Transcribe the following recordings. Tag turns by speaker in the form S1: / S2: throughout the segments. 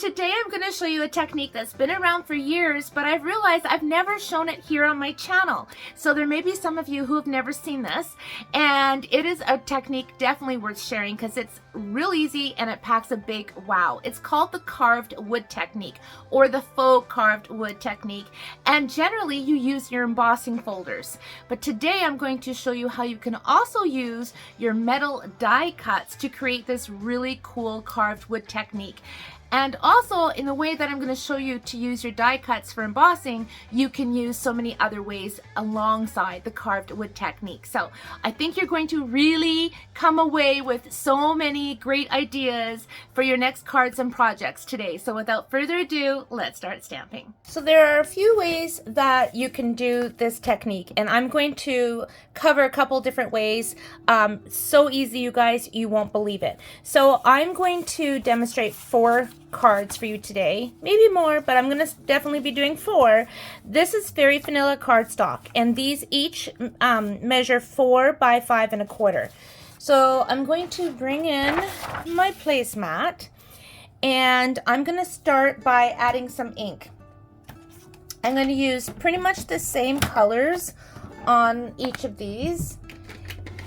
S1: today I'm going to show you a technique that's been around for years, but I've realized I've never shown it here on my channel. So there may be some of you who have never seen this, and it is a technique definitely worth sharing because it's real easy and it packs a big wow. It's called the carved wood technique or the faux carved wood technique, and generally you use your embossing folders. But today I'm going to show you how you can also use your metal die cuts to create this really cool carved wood technique. And also, in the way that I'm going to show you to use your die cuts for embossing, you can use so many other ways alongside the carved wood technique. So I think you're going to really come away with so many great ideas for your next cards and projects today. So without further ado, let's start stamping. So there are a few ways that you can do this technique, and I'm going to cover a couple different ways. So easy, you guys, you won't believe it. So I'm going to demonstrate 4 cards for you today, maybe more, but I'm going to definitely be doing 4. This is very vanilla cardstock, and these each measure 4 by 5 1/4. So I'm going to bring in my placemat, and I'm going to start by adding some ink. I'm going to use pretty much the same colors on each of these,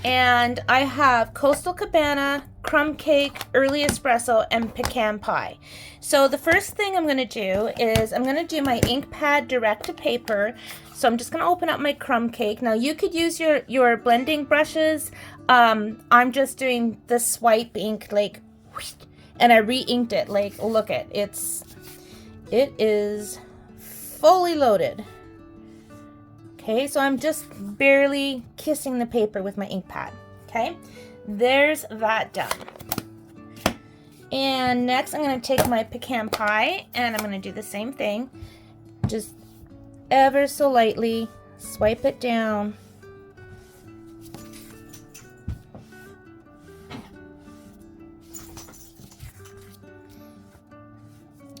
S1: and I have Coastal Cabana, Crumb Cake, Early Espresso, and Pecan Pie. So the first thing I'm going to do is I'm going to do my ink pad direct to paper. So I'm just going to open up my Crumb Cake. Now you could use your blending brushes. I'm just doing the swipe ink, like, and I re-inked it. Like, look at it is fully loaded. Okay, so I'm just barely kissing the paper with my ink pad. Okay, there's that done. And next I'm going to take my Pecan Pie and I'm going to do the same thing. Just ever so lightly swipe it down.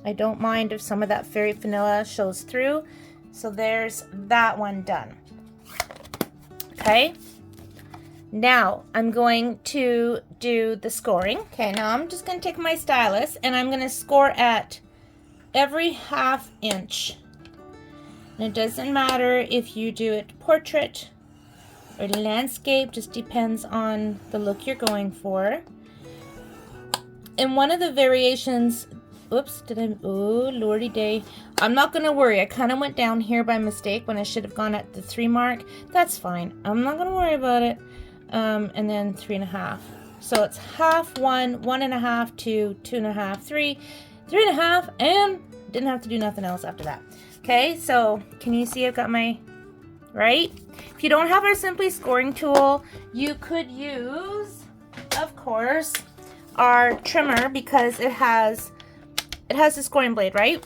S1: I don't mind if some of that fairy vanilla shows through. So there's that one done. Okay, now I'm going to do the scoring. Okay, now I'm just going to take my stylus and I'm going to score at every 1/2 inch. And it doesn't matter if you do it portrait or landscape, just depends on the look you're going for. And one of the variations, oops, oh lordy day. I'm not going to worry. I kind of went down here by mistake when I should have gone at the 3 mark. That's fine. I'm not going to worry about it. And then 3 1/2. So it's 1/2, 1, 1 1/2, 2, 2 1/2, 3, 3 1/2, and didn't have to do nothing else after that. Okay, so can you see I've got my, right? If you don't have our Simply Scoring tool, you could use, of course, our trimmer because it has the scoring blade, right?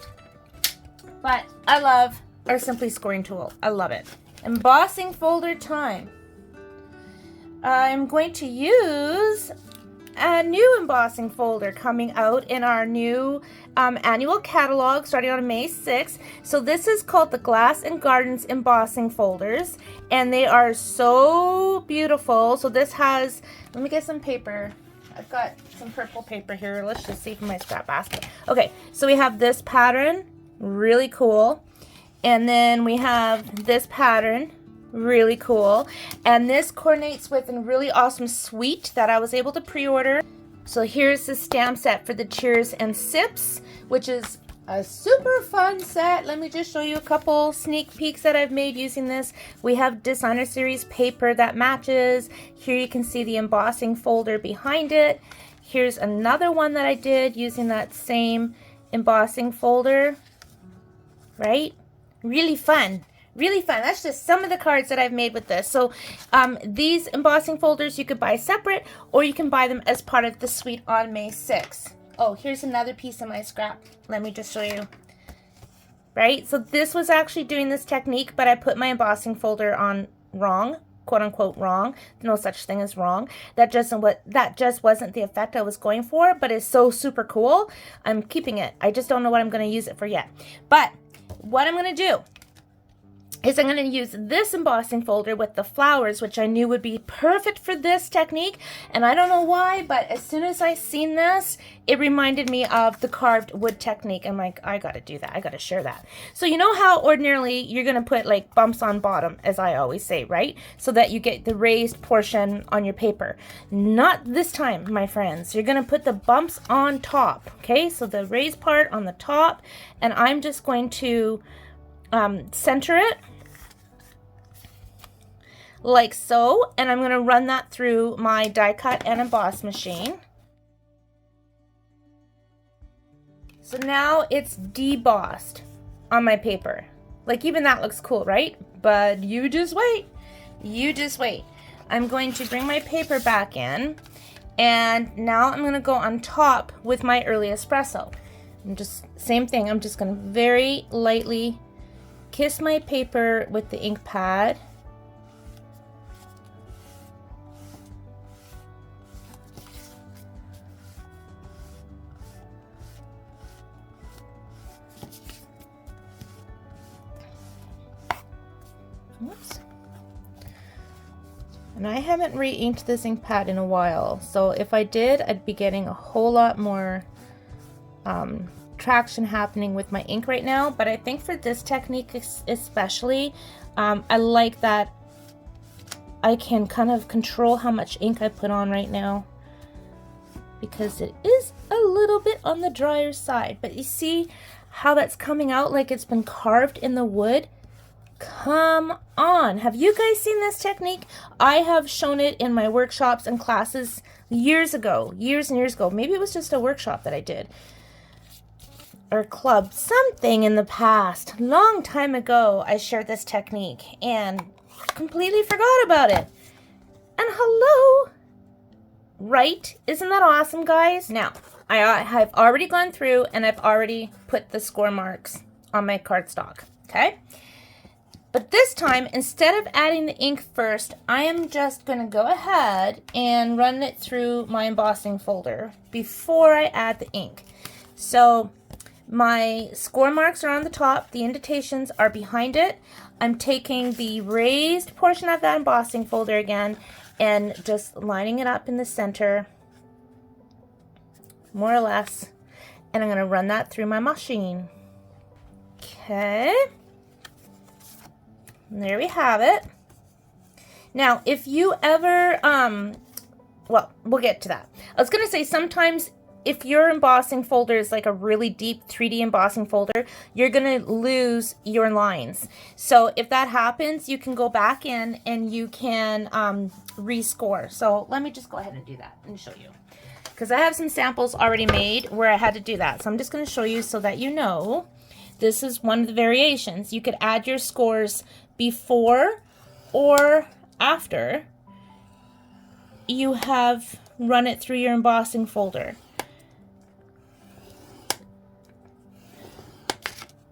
S1: But I love our Simply Scoring tool. I love it. Embossing folder time. I'm going to use a new embossing folder coming out in our new annual catalog starting on May 6th. So this is called the Glass and Gardens embossing folders, and they are so beautiful. So this has, let me get some paper. I've got some purple paper here. Let's just see from my scrap basket. Okay, so we have this pattern, really cool. And then we have this pattern, really cool. And this coordinates with a really awesome suite that I was able to pre-order. So here's the stamp set for the Cheers and Sips, which is a super fun set. Let me just show you a couple sneak peeks that I've made using this. We have Designer Series paper that matches. Here you can see the embossing folder behind it. Here's another one that I did using that same embossing folder. Right? Really fun. Really fun. That's just some of the cards that I've made with this. So these embossing folders you could buy separate, or you can buy them as part of the suite on May 6th. Oh, here's another piece of my scrap. Let me just show you. Right? So this was actually doing this technique, but I put my embossing folder on wrong, quote unquote wrong. No such thing as wrong. That just wasn't the effect I was going for, but it's so super cool. I'm keeping it. I just don't know what I'm going to use it for yet. But what I'm going to do is I'm going to use this embossing folder with the flowers, which I knew would be perfect for this technique. And I don't know why, but as soon as I seen this, it reminded me of the carved wood technique. I'm like, I got to do that. I got to share that. So you know how ordinarily you're going to put like bumps on bottom, as I always say, right? So that you get the raised portion on your paper. Not this time, my friends. You're going to put the bumps on top. Okay, so the raised part on the top, and I'm just going to center it like so, and I'm going to run that through my die cut and emboss machine. So now it's debossed on my paper. Like, even that looks cool, right? But you just wait. You just wait. I'm going to bring my paper back in, and now I'm going to go on top with my early espresso. Same thing, I'm just going to very lightly kiss my paper with the ink pad. Oops. And I haven't re-inked this ink pad in a while, so if I did, I'd be getting a whole lot more traction happening with my ink right now. But I think for this technique especially, I like that I can kind of control how much ink I put on right now, because it is a little bit on the drier side. But you see how that's coming out like it's been carved in the wood? Come on, have you guys seen this technique? I have shown it in my workshops and classes years ago, years and years ago. Maybe it was just a workshop that I did, or club, something in the past. Long time ago, I shared this technique and completely forgot about it. And hello, right? Isn't that awesome, guys? Now, I have already gone through and I've already put the score marks on my cardstock, okay? But this time, instead of adding the ink first, I am just going to go ahead and run it through my embossing folder before I add the ink. So my score marks are on the top, the indentations are behind it. I'm taking the raised portion of that embossing folder again and just lining it up in the center, more or less, and I'm going to run that through my machine. Okay, and there we have it. Now, if you ever, well, we'll get to that. I was going to say, sometimes if your embossing folder is like a really deep 3D embossing folder, you're going to lose your lines. So if that happens, you can go back in and you can rescore. So let me just go ahead and do that and show you, because I have some samples already made where I had to do that. So I'm just going to show you so that you know this is one of the variations. You could add your scores before or after you have run it through your embossing folder.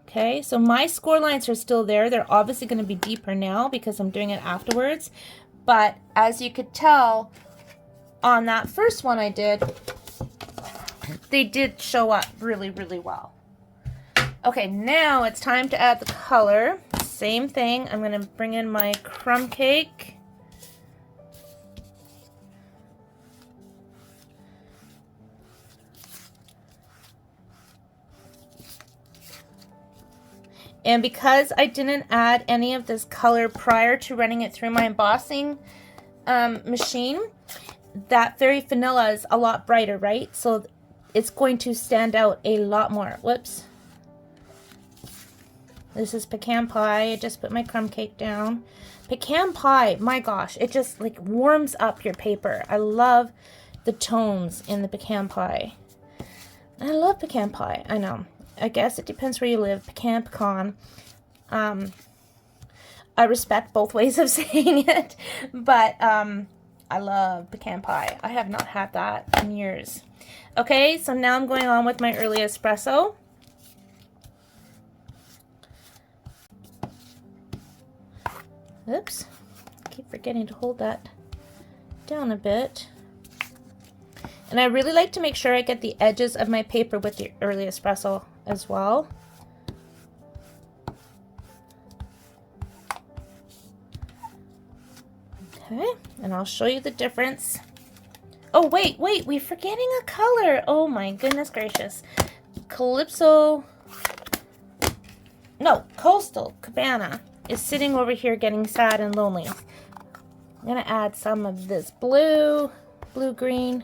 S1: Okay, so my score lines are still there. They're obviously going to be deeper now because I'm doing it afterwards. But as you could tell on that first one I did, they did show up really, really well. Okay, now it's time to add the color. Same thing. I'm going to bring in my crumb cake. And because I didn't add any of this color prior to running it through my embossing machine, that fairy vanilla is a lot brighter, right? So it's going to stand out a lot more. Whoops. This is pecan pie. I just put my crumb cake down. Pecan pie, my gosh, it just like warms up your paper. I love the tones in the pecan pie. I love pecan pie, I know. I guess it depends where you live. Pecan. I respect both ways of saying it, but I love pecan pie. I have not had that in years. Okay, so now I'm going on with my early espresso. Oops, I keep forgetting to hold that down a bit. And I really like to make sure I get the edges of my paper with the early espresso as well. and I'll show you the difference. Oh, wait, we're forgetting a color. Oh my goodness gracious. Coastal Cabana is sitting over here getting sad and lonely. I'm gonna add some of this blue-green.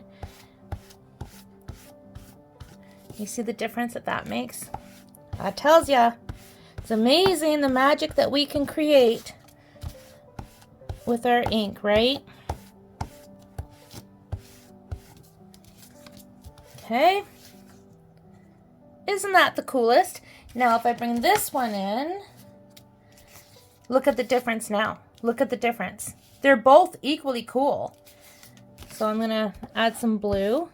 S1: You see the difference that makes? That tells ya. It's amazing the magic that we can create with our ink, right? Okay. Isn't that the coolest? Now, if I bring this one in, look at the difference now. Look at the difference. They're both equally cool. So I'm gonna add some blue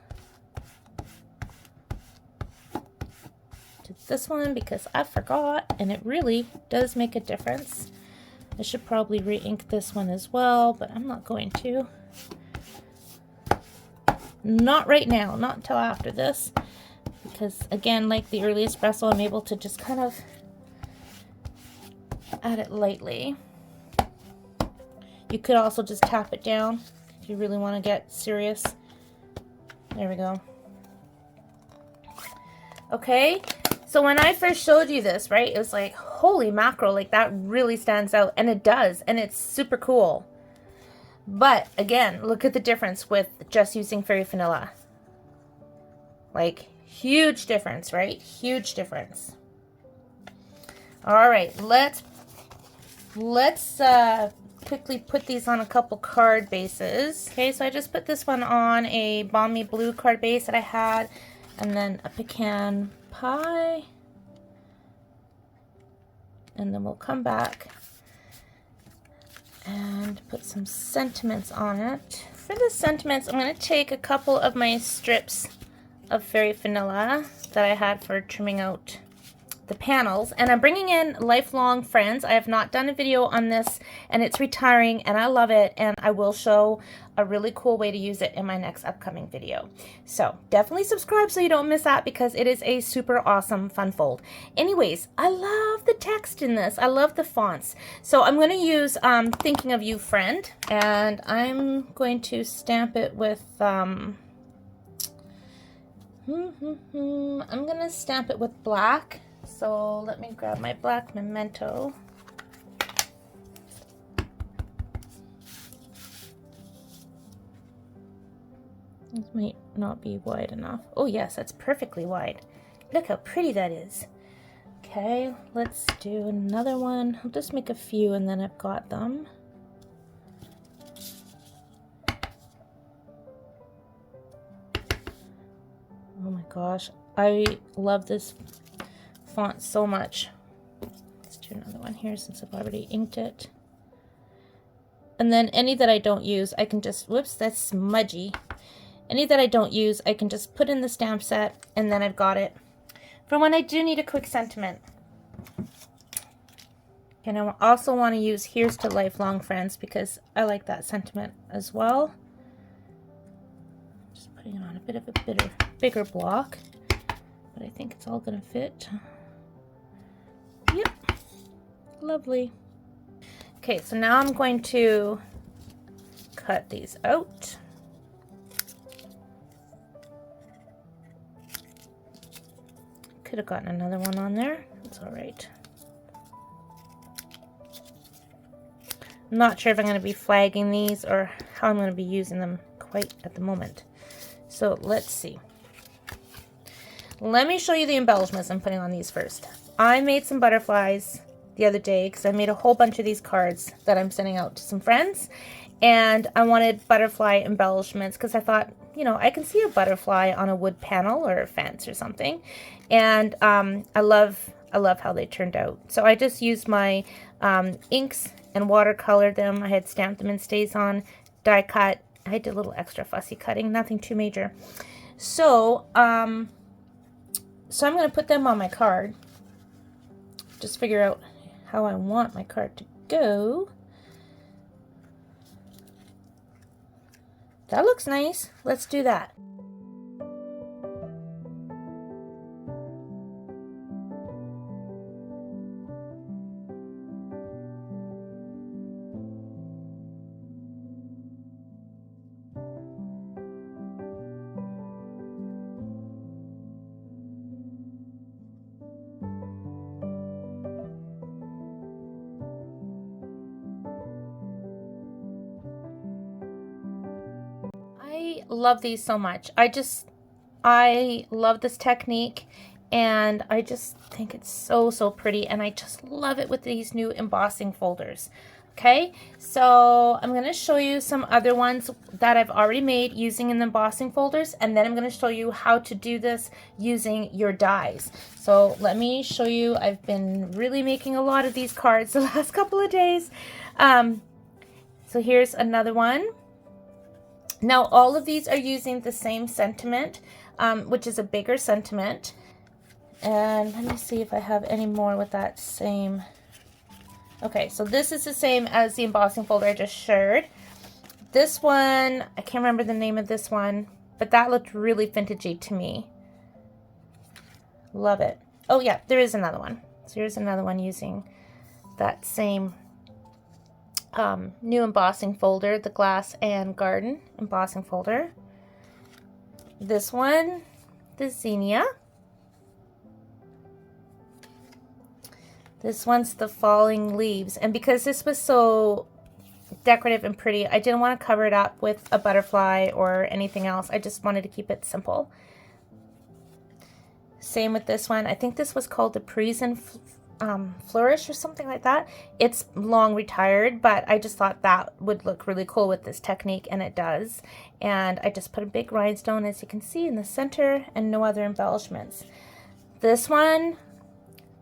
S1: to this one because I forgot, and it really does make a difference. I should probably re-ink this one as well, but I'm not going to. Not right now, not until after this, because again, like the early espresso, I'm able to just kind of add it lightly. You could also just tap it down if you really want to get serious. There we go. Okay, so when I first showed you this, right, it was like, holy mackerel, like that really stands out, and it does, and it's super cool. But again, look at the difference with just using Fairy Vanilla. Like, huge difference, right? Huge difference. All right, let's quickly put these on a couple card bases. Okay, so I just put this one on a balmy blue card base that I had, and then a pecan pie. And then we'll come back and put some sentiments on it. For the sentiments, I'm going to take a couple of my strips of Fairy Vanilla that I had for trimming out the panels, and I'm bringing in Lifelong Friends. I have not done a video on this, and it's retiring, and I love it, and I will show a really cool way to use it in my next upcoming video. So definitely subscribe so you don't miss that, because it is a super awesome fun fold. Anyways, I love the text in this. I love the fonts. So I'm going to use Thinking of You, Friend, and I'm going to stamp it with I'm going to stamp it with black. So let me grab my black memento. This might not be wide enough. Oh yes, that's perfectly wide. Look how pretty that is. Okay, let's do another one. I'll just make a few and then I've got them. Oh my gosh, I love this font so much. Let's do another one here since I've already inked it. And then any that I don't use, I can just, whoops, that's smudgy. Any that I don't use, I can just put in the stamp set, and then I've got it for when I do need a quick sentiment. And I also want to use Here's to Lifelong Friends because I like that sentiment as well. Just putting it on a bit of a bigger block, but I think it's all going to fit. Yep, lovely. Okay, so now I'm going to cut these out. Could have gotten another one on there. It's all right. I'm not sure if I'm going to be flagging these or how I'm going to be using them quite at the moment. So let's see. Let me show you the embellishments I'm putting on these first. I made some butterflies the other day because I made a whole bunch of these cards that I'm sending out to some friends, and I wanted butterfly embellishments because I thought, you know, I can see a butterfly on a wood panel or a fence or something, and I love how they turned out. So I just used my inks and watercolored them. I had stamped them in StazOn, die cut. I did a little extra fussy cutting, nothing too major. So I'm going to put them on my card. Just figure out how I want my card to go. That looks nice. Let's do that. I love these so much. I love this technique, and I just think it's so, so pretty, and I just love it with these new embossing folders. Okay, so I'm going to show you some other ones that I've already made using in the embossing folders, and then I'm going to show you how to do this using your dies. So let me show you. I've been really making a lot of these cards the last couple of days. So here's another one. Now all of these are using the same sentiment, which is a bigger sentiment. And let me see if I have any more with that same. Okay, so this is the same as the embossing folder I just shared. This one, I can't remember the name of this one, but that looked really vintagey to me. Love it. Oh yeah, there is another one. So here's another one using that same new embossing folder, the Glass and Garden embossing folder. This one, the Zinnia. This one's the Falling Leaves, and because this was so decorative and pretty, I didn't want to cover it up with a butterfly or anything else. I just wanted to keep it simple. Same with this one. I think this was called the Parisian Flourish or something like that. It's long retired, but I just thought that would look really cool with this technique, and it does. And I just put a big rhinestone, as you can see, in the center, and no other embellishments. This one,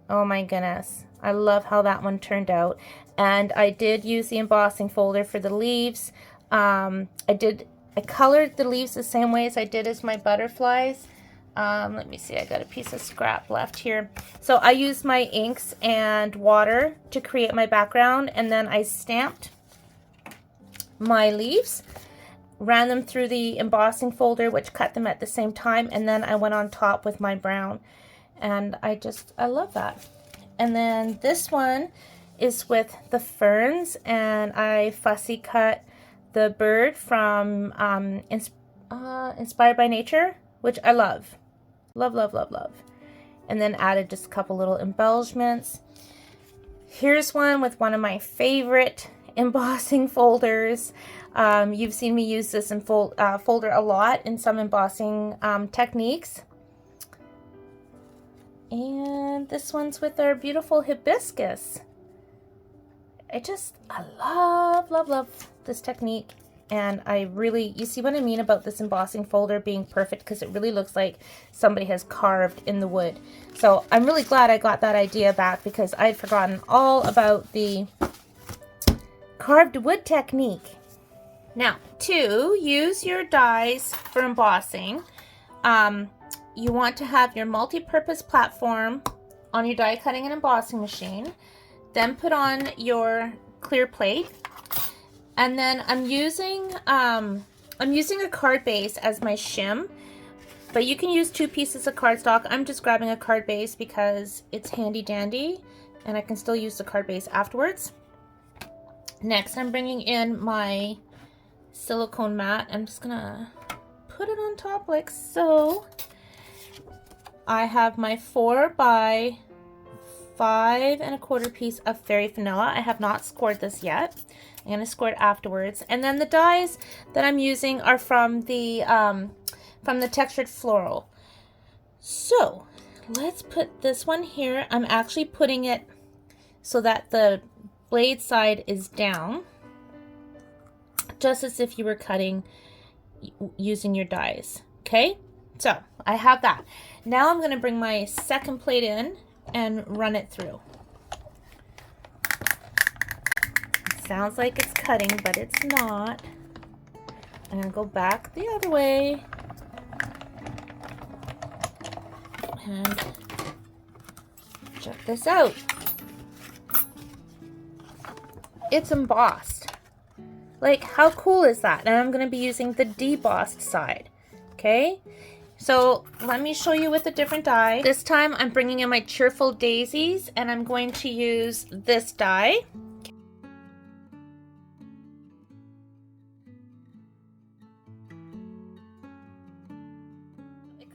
S1: oh my goodness, I love how that one turned out. And I did use the embossing folder for the leaves. I colored the leaves the same way as I did as my butterflies. Let me see, I got a piece of scrap left here. So I used my inks and water to create my background, and then I stamped my leaves, ran them through the embossing folder, which cut them at the same time, and then I went on top with my brown. And I love that. And then this one is with the ferns, and I fussy cut the bird from Inspired by Nature, which I love. Love, love, love, love. And then added just a couple little embellishments. Here's one with one of my favorite embossing folders. You've seen me use this in folder a lot in some embossing techniques. And this one's with our beautiful hibiscus. I love, love, love this technique. And you see what I mean about this embossing folder being perfect, because it really looks like somebody has carved in the wood. So I'm really glad I got that idea back, because I'd forgotten all about the carved wood technique. Now, to use your dies for embossing, you want to have your multi-purpose platform on your die cutting and embossing machine. Then put on your clear plate. And then I'm using a card base as my shim, but you can use 2 pieces of cardstock. I'm just grabbing a card base because it's handy dandy, and I can still use the card base afterwards. Next, I'm bringing in my silicone mat. I'm just gonna put it on top like so. I have my 4 by 5 1/4 piece of fairy vanilla. I have not scored this yet. I'm going to score it afterwards. And then the dies that I'm using are from the textured floral. So let's put this one here. I'm actually putting it so that the blade side is down, just as if you were cutting using your dies. Okay, so I have that. Now I'm going to bring my second plate in and run it through. Sounds like it's cutting, but it's not. I'm gonna go back the other way and check this out. It's embossed. Like, how cool is that? And I'm gonna be using the debossed side. Okay, so let me show you with a different die. This time I'm bringing in my Cheerful Daisies, and I'm going to use this die.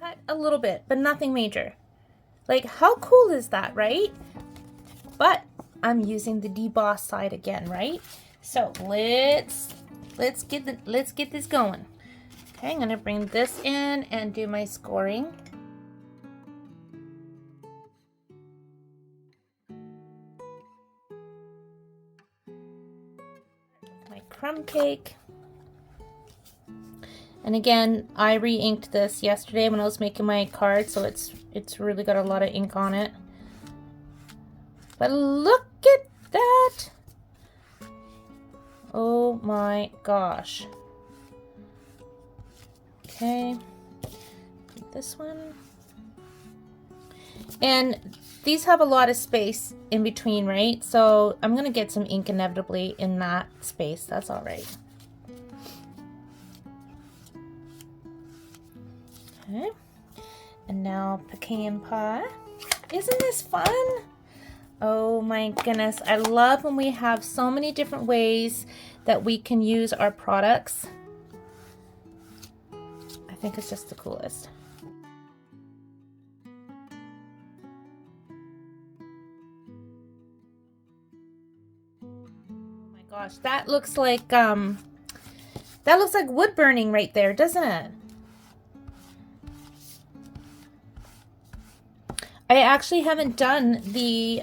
S1: Cut a little bit, but nothing major. Like, how cool is that, right? But I'm using the deboss side again, right? So let's get this going. Okay, I'm going to bring this in and do my scoring. My crumb cake. And again, I re-inked this yesterday when I was making my card, so it's really got a lot of ink on it. But look at that! Oh my gosh. Okay, this one. And these have a lot of space in between, right? So I'm gonna get some ink inevitably in that space. That's all right. Okay, and now pecan pie. Isn't this fun? Oh my goodness, I love when we have so many different ways that we can use our products. I think it's just the coolest. Oh my gosh, that looks like wood burning right there, doesn't it? I actually haven't done the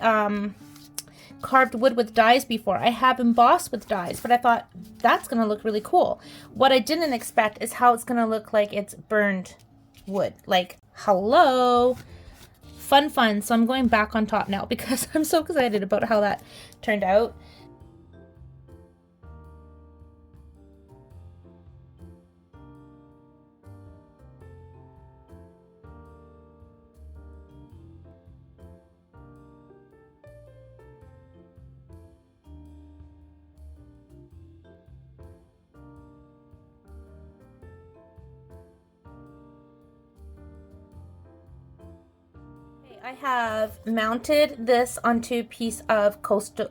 S1: carved wood with dies before. I have embossed with dies, but I thought that's going to look really cool. What I didn't expect is how it's going to look like it's burned wood. Like, hello. Fun, fun. So I'm going back on top now because I'm so excited about how that turned out. I have mounted this onto a piece of Calypso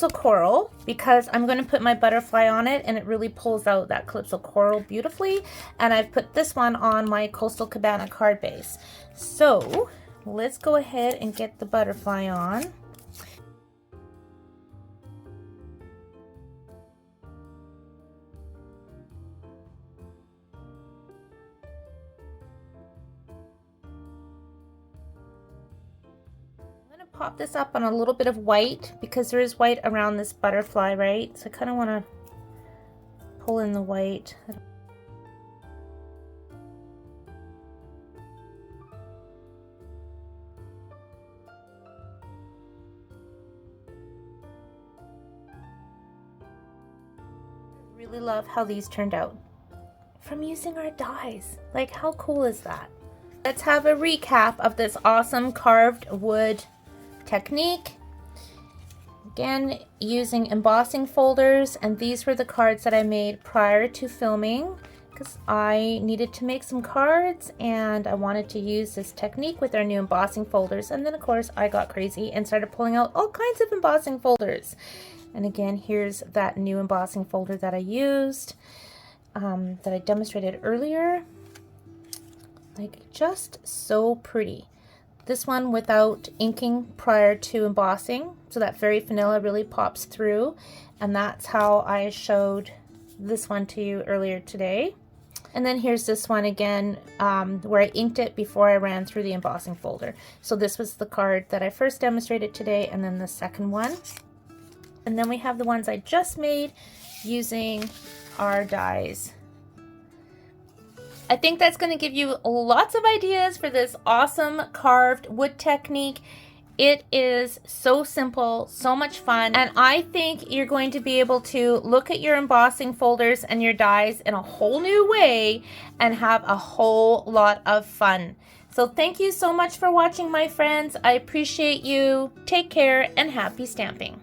S1: coral because I'm going to put my butterfly on it and it really pulls out that Calypso coral beautifully. And I've put this one on my Coastal Cabana card base. So let's go ahead and get the butterfly on. Pop this up on a little bit of white because there is white around this butterfly, right? So I kind of want to pull in the white. I really love how these turned out from using our dies. Like, how cool is that? Let's have a recap of this awesome carved wood technique. Again, using embossing folders, and these were the cards that I made prior to filming because I needed to make some cards and I wanted to use this technique with our new embossing folders. And then of course I got crazy and started pulling out all kinds of embossing folders. And again, here's that new embossing folder that I used, that I demonstrated earlier. Like, just so pretty. This one without inking prior to embossing, so that fairy vanilla really pops through, and that's how I showed this one to you earlier today. And then here's this one again, where I inked it before I ran through the embossing folder. So this was the card that I first demonstrated today, and then the second one. And then we have the ones I just made using our dies. I think that's going to give you lots of ideas for this awesome carved wood technique. It is so simple, so much fun, and I think you're going to be able to look at your embossing folders and your dies in a whole new way and have a whole lot of fun. So thank you so much for watching, my friends. I appreciate you. Take care and happy stamping.